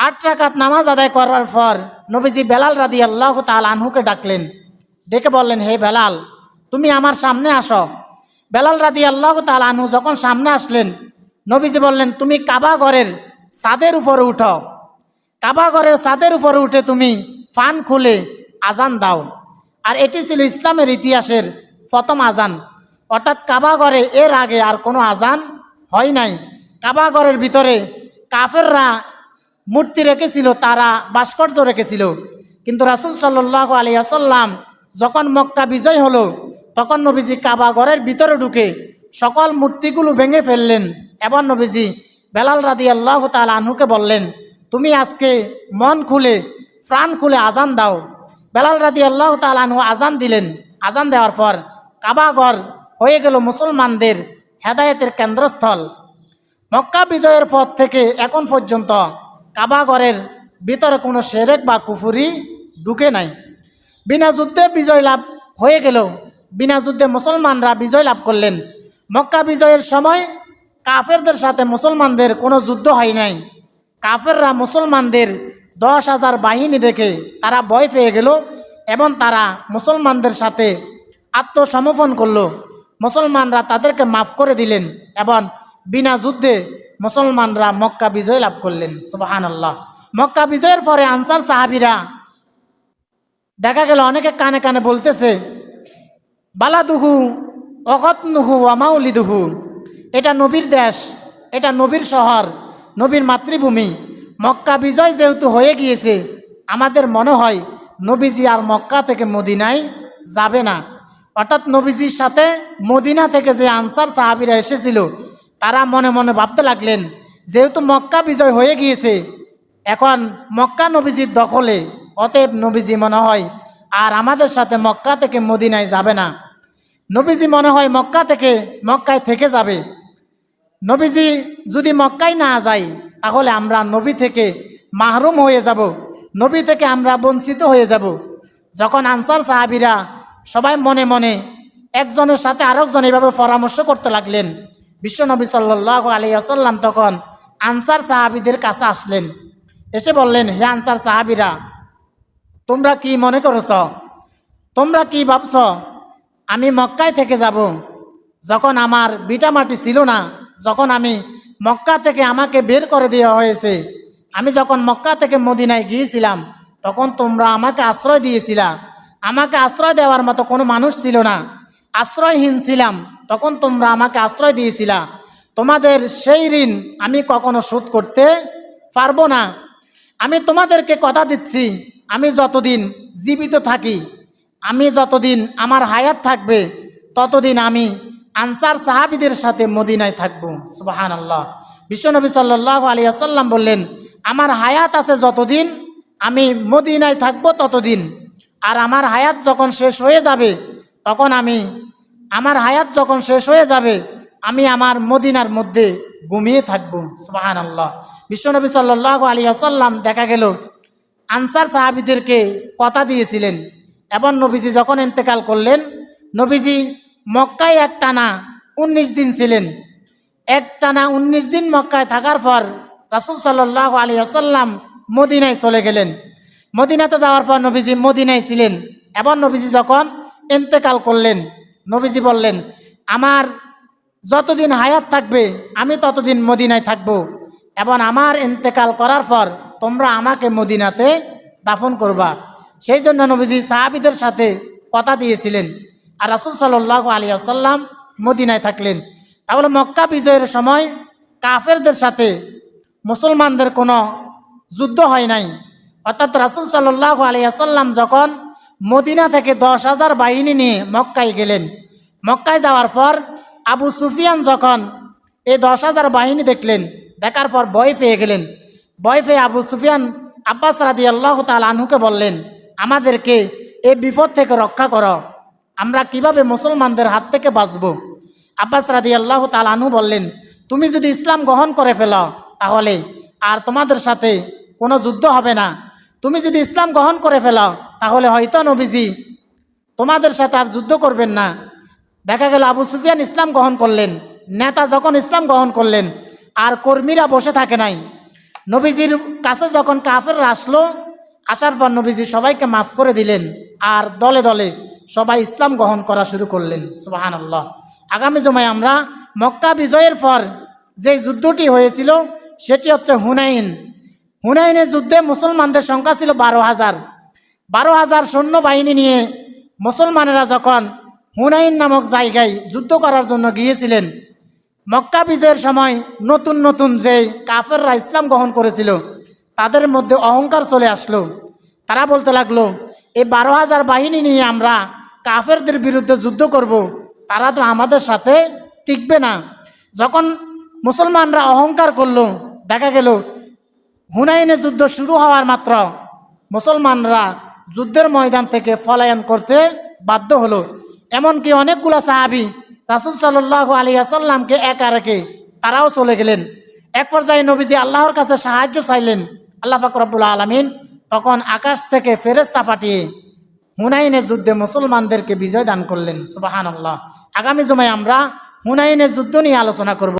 8 রাকাত নামাজ আদায় করার পর নবীজি বেলাল রাদিয়াল্লাহু তাআলা আনহুকে ডাকলেন, ডেকে বললেন, হে বেলাল, তুমি আমার সামনে আসো। বেলাল রাদিয়াল্লাহু তাআলা আনহু যখন সামনে আসলেন, নবীজি বললেন, তুমি কাবা ঘরের ছাদের উপরে উঠো। কাবা ঘরের ছাদের উপরে উঠে তুমি ফান খুলে আজান দাও। আর এটি ছিল ইসলামের ইতিহাসের প্রথম আজান, অর্থাৎ কাবা ঘরে এর আগে আর কোনো আজান হয় নাই। কাবা ঘরের ভিতরে কাফেররা মূর্তি রেখেছিল, তারা ভাস্কর্য রেখেছিল, কিন্তু রাসূল সাল্লাল্লাহু আলাইহি ওয়াসাল্লাম যখন মক্কা বিজয় হলো, তখন নবীজি কাবা ঘরের ভিতরে ঢুকে সকল মূর্তিগুলো ভেঙে ফেললেন এবং নবীজি বেলাল রাদিয়াল্লাহু তাআলা আনহুকে বললেন, তুমি আজকে মন খুলে প্রাণ খুলে আজান দাও। বেলাল রাদিয়াল্লাহু তাআলা আনহু আজান দিলেন। আজান দেওয়ার পর কাবা ঘর হয়ে গেল মুসলমানদের হেদায়েতের কেন্দ্রস্থল। মক্কা বিজয়ের পর থেকে এখন পর্যন্ত কাবা ঘরের ভিতরে কোনো শিরক বা কুফরি ঢুকে নাই। বিনা যুদ্ধে বিজয় লাভ হয়ে গেল, বিনা যুদ্ধে মুসলমানরা বিজয় লাভ করলেন। মক্কা বিজয়ের সময় কাফেরদের সাথে মুসলমানদের কোনো যুদ্ধ হয় নাই। কাফেররা মুসলমানদের 10,000 বাহিনী দেখে তারা ভয় পেয়ে গেল এবং তারা মুসলমানদের সাথে আত্মসমর্পণ করল। মুসলমানরা তাদেরকে মাফ করে দিলেন এবং বিনা যুদ্ধে মুসলমানরা মক্কা বিজয় লাভ করলেন। সুবহানাল্লাহ। মক্কা বিজয়ের পরে আনসার সাহাবীরা দেখা গেল অনেকে কানে কানে বলতেছে, বালাদুহু অগতনুহু ওয়ামাউলিদুহু, এটা নবীর দেশ, এটা নবীর শহর, নবীর মাতৃভূমি। মক্কা বিজয় যেহেতু হয়ে গিয়েছে, আমাদের মনে হয় নবীজি আর মক্কা থেকে মদিনায় যাবে না। অর্থাৎ নবীজির সাথে মদিনা থেকে যে আনসার সাহাবীরা এসেছিল, তারা মনে মনে ভাবতে লাগলেন, যেহেতু মক্কা বিজয় হয়ে গিয়েছে, এখন মক্কা নবীজির দখলে, অতএব নবীজি মনে হয় আর আমাদের সাথে মক্কা থেকে মদিনায় যাবে না। নবীজি মনে হয় মক্কায় থেকে যাবে। নবীজি যদি মক্কায় না যায়, তাহলে আমরা নবী থেকে মাহরুম হয়ে যাব, নবী থেকে আমরা বঞ্চিত হয়ে যাব। যখন আনসার সাহাবীরা সবাই মনে মনে একজনের সাথে আরেকজন এভাবে পরামর্শ করতে লাগলেন, বিশ্বনবী সাল্লাল্লাহু আলাইহি ওয়াসাল্লাম তখন আনসার সাহাবীদের কাছে আসলেন। এসে বললেন, হে আনসার সাহাবীরা, তোমরা কি মনে করছ, তোমরা কি ভাবছ আমি মক্কায় থেকে যাব? যখন আমার ভিটা মাটি ছিল না, যখন আমি মক্কা থেকে আমাকে বের করে দেওয়া হয়েছে, আমি যখন মক্কা থেকে মদিনায় গিয়েছিলাম, তখন তোমরা আমাকে আশ্রয় দিয়েছিলা। আমাকে আশ্রয় দেওয়ার মতো কোনো মানুষ ছিল না, আশ্রয়হীন ছিলাম, তখন তোমরা আমাকে আশ্রয় দিয়েছিলা। তোমাদের সেই ঋণ আমি কখনো শোধ করতে পারবো না। আমি তোমাদেরকে কথা দিচ্ছি, আমি যতদিন জীবিত থাকি, আমি যতদিন আমার হায়াত থাকবে, ততদিন আমি আনসার সাহাবীদের সাথে মদিনায় থাকবো। সুবহানাল্লাহ। বিশ্বনবী সাল্লাল্লাহু আলাইহি ওয়াসাল্লাম বললেন, আমার হায়াত আছে যতদিন আমি মদিনায় থাকবো ততদিন, আর আমার হায়াত যখন শেষ হয়ে যাবে, তখন আমি আমার মদিনার মধ্যে ঘুমিয়ে থাকবো। সুবহানাল্লাহ। বিশ্বনবী সাল্লাল্লাহু আলাইহি ওয়াসাল্লাম দেখা গেল আনসার সাহাবীদেরকে কথা দিয়েছিলেন এবং নবীজি যখন ইন্তেকাল করলেন, নবীজি মক্কায় একটানা 19 দিন ছিলেন। একটানা 19 দিন মক্কায় থাকার পর রাসূল সাল্লাল্লাহু আলাইহি ওয়াসাল্লাম মদিনায় চলে গেলেন। মদিনাতে যাওয়ার পর নবীজি মদিনায় ছিলেন এবং নবীজি যখন ইন্তেকাল করলেন, নবীজি বললেন, আমার যতদিন হায়াত থাকবে আমি ততদিন মদিনায় থাকব এবং আমার ইন্তেকাল করার পর তোমরা আমাকে মদিনাতে দাফন করবা। সেই জন্য নবীজি সাহাবীদের সাথে কথা দিয়েছিলেন, আর রাসূল সাল্লাল্লাহু আলাইহি ওয়াসাল্লাম মদিনায় থাকলেন। তাহলে মক্কা বিজয়ের সময় কাফেরদের সাথে মুসলমানদের কোনো যুদ্ধ হয় নাই। অর্থাৎ রাসূল সাল্লাল্লাহু আলাইহি ওয়াসাল্লাম যখন মদিনা থেকে 10,000 বাহিনী নিয়ে মক্কায় গেলেন, মক্কায় যাওয়ার পর আবু সুফিয়ান যখন এই 10,000 বাহিনী দেখলেন, দেখার পর ভয় পেয়ে গেলেন। ভয় পেয়ে আবু সুফিয়ান আব্বাস রাদিয়াল্লাহু তাআলা আনহুকে বললেন, আমাদেরকে এই বিপদ থেকে রক্ষা করো, আমরা কিভাবে মুসলমানদের হাত থেকে বাঁচব? আব্বাস রাদিয়াল্লাহু তাআলা আনহু বললেন, তুমি যদি ইসলাম গ্রহণ করে ফেলো, তাহলে আর তোমাদের সাথে কোনো যুদ্ধ হবে না। তুমি যদি ইসলাম গ্রহণ করে ফেলো, তাহলে হয়তো নবীজি তোমাদের সাথে আর যুদ্ধ করবেন না। দেখা গেল আবু সুফিয়ান ইসলাম গ্রহণ করলেন। নেতা যখন ইসলাম গ্রহণ করলেন, আর কর্মীরা বসে থাকে নাই, নবীজির কাছে যখন কাফেররা আসলো, আসার পর নবীজি সবাইকে মাফ করে দিলেন আর দলে দলে সবাই ইসলাম গ্রহণ করা শুরু করলেন। সুবহানাল্লাহ। আগামী জুমায় আমরা মক্কা বিজয়ের পর যে যুদ্ধটি হয়েছিল সেটি হচ্ছে হুনাইন। হুনাইনের যুদ্ধে মুসলমানদের সংখ্যা ছিল 12,000। 12,000 সৈন্যবাহিনী নিয়ে মুসলমানেরা যখন হুনাইন নামক জায়গায় যুদ্ধ করার জন্য গিয়েছিলেন, মক্কা বিজয়ের সময় নতুন নতুন যে কাফেররা ইসলাম গ্রহণ করেছিল তাদের মধ্যে অহংকার চলে আসলো। তারা বলতে লাগলো, এই 12,000 বাহিনী নিয়ে আমরা কাফেরদের বিরুদ্ধে যুদ্ধ করব, তারা তো আমাদের সাথে টিকবে না। যখন মুসলমানরা অহংকার করলো, দেখা গেল হুনাইনের যুদ্ধ শুরু হওয়ার মাত্র মুসলমানরা যুদ্ধের ময়দান থেকে পলায়ন করতে বাধ্য হলো। এমনকি অনেকগুলো সাহাবী রাসূল সাল্লাল্লাহু আলাইহি ওয়াসাল্লামকে একা রেখে তারাও চলে গেলেন। এক পর্যায়ে নবীজি আল্লাহর কাছে সাহায্য চাইলেন। আল্লাহ পাক রব্বুল আলামিন তখন আকাশ থেকে ফেরেশতা পাঠিয়ে হুনাইনের যুদ্ধে মুসলমানদেরকে বিজয় দান করলেন। সুবহানাল্লাহ। আগামী জুমায় আমরা হুনাইনের যুদ্ধ নিয়ে আলোচনা করব।